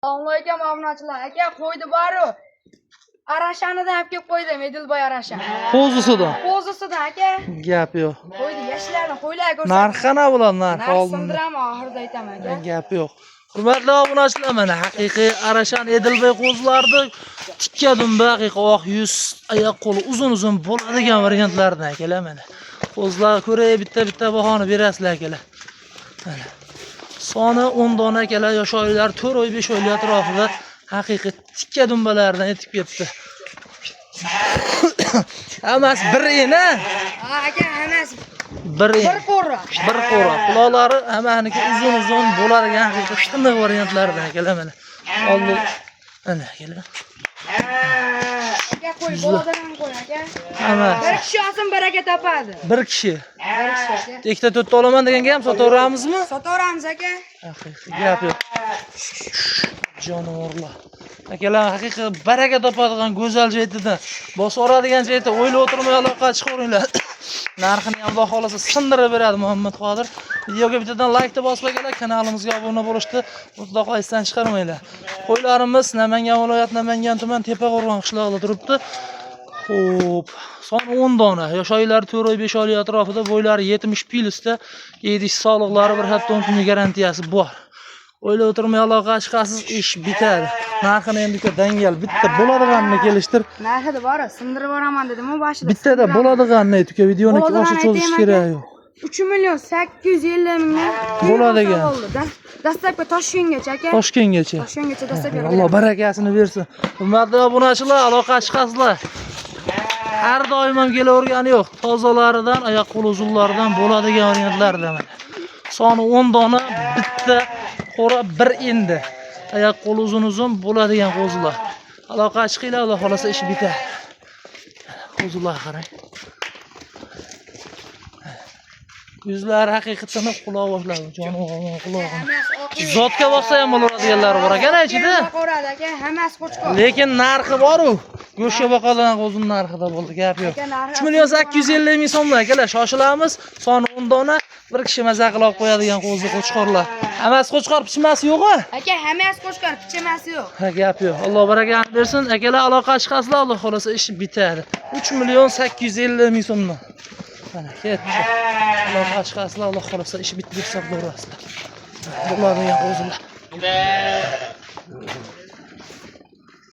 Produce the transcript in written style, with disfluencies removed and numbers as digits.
Assalomu obunachilar. Aka qo'ydi bor-u. Arashani da olib kelib qo'ydim, Edilboy Arasha. Qo'zisidan. Qo'zisidan aka. Gap yo'q. Qo'ydi, yashlarni qo'ylar ko'rsat. Narxi qana bo'ladi, narxi oldin. Sindirama oxirida aytaman aka. Gap yo'q. Hurmatli obunachilar, mana haqiqiy Arashan Edilboy qo'zilarni tikka dumba, haqiqiy oq yuz, oyoq qo'li uzun-uzun bo'ladigan variantlardan akalar mana. Qo'zilar ko'ray bitta bahoni berasizlar akalar. Mana. Soni 10 dona akalar, yosh oylar 4 oy 5 oylar atrofida haqiqiy tikka dumbalardan etib ketdi. Hammasi bir ena. Aka hammasi bir qo'ra. Bir qo'ra. Quloqlari hammaniki uzun-uzun bo'ladigan haqiqiy shunday variantlardan akalar mana. Oldin ana akalar. Aka qo'y, boladan qo'y aka. Hammasi. Bir kishi olsin baraka topadi. Bir kishi. Bir kishi aka. Ikkita to'rtta olaman deganga ham sotaveramizmi? Sotaveramiz aka. Haqiqiy gap yo'q. Jonivorlar. Akalar haqiqiy baraka topadigan go'zal joyda bosib oladigan joyda o'ylab o'tirmay aloqa chiqaringlar. Narxini ham Xudo xolasa sindirib beradi Muhammad Qodir. Videoga bittadan like bosib akalar, kanalimizga obuna bo'lishni mutlaqo esdan chiqarmanglar. Qo'ylarimiz Namangan viloyati Namangan tuman Tepaqo'rg'on qishlog'ida turibdi. Xo'p, soni 10 dona. Yosh oylar 4 oy 5 oy atrofida, bo'ylari 70 plyusda, yedish sog'liqlari bir hafta 10 kunga garantiyasi bor. O'ylab o'tirmay aloqa chiqasiz, ish bitadi. Narxini endi dangal bitta bo'ladiganini kelishtir. Narxida bor, sindirib boraman dedim-ku boshida. Bittada bo'ladiganini aytdik, videoni oshib cho'zish kerak yo'q. 3 million 850 ming bo'ladigan. Dastlabki Toshkentgacha aka. Toshkentgacha. Toshkentgacha dastlabki. Alloh barakasini bersin. Hurmatli obunachilar, aloqa chiqasizlar. Har doim ham kelavergani yo'q. Tozalaridan, oyoq qo'l uzunlaridan bo'ladigan variantlardan mana. Soni 10 dona, bitta qo'ra bir endi. Oyoq qo'l uzun bo'ladigan qo'zilar. Aloqa chiqinglar, Alloh xolasa ish bitadi. Qo'zilar qarang. Yuzlari haqiqatan quloq boshladi, jonivorning qulog'ini. Zotga boqsa ham bo'ladiganlari bor ekan ichida. Qo'radi aka, hammasi qo'chqor. Lekin narxi bor-ku. Go'shtga boqadigan qo'zining narxida bo'ldi, gap yo'q. 3 million 850 ming so'mlar akalar, shoshilamiz. Soni 10 dona, bir kishi maza qilib qo'yadigan qo'zi qo'chqorlar. Hammasi qo'chqor, pichmasi yo'q-ku? Aka, hammasi qo'chqor, pichmasi yo'q. Ha, gap yo'q. Alloh barakani bersin. Akalar aloqa chiqasizlar, Alloh xolasa ish bitadi. 3 million 850 ming so'mdan. Mana ketdi. Aloqa chiqasizlar, Alloh xolasa ish bitib hisoblayverasizlar. Bo'ladigan qo'zilar.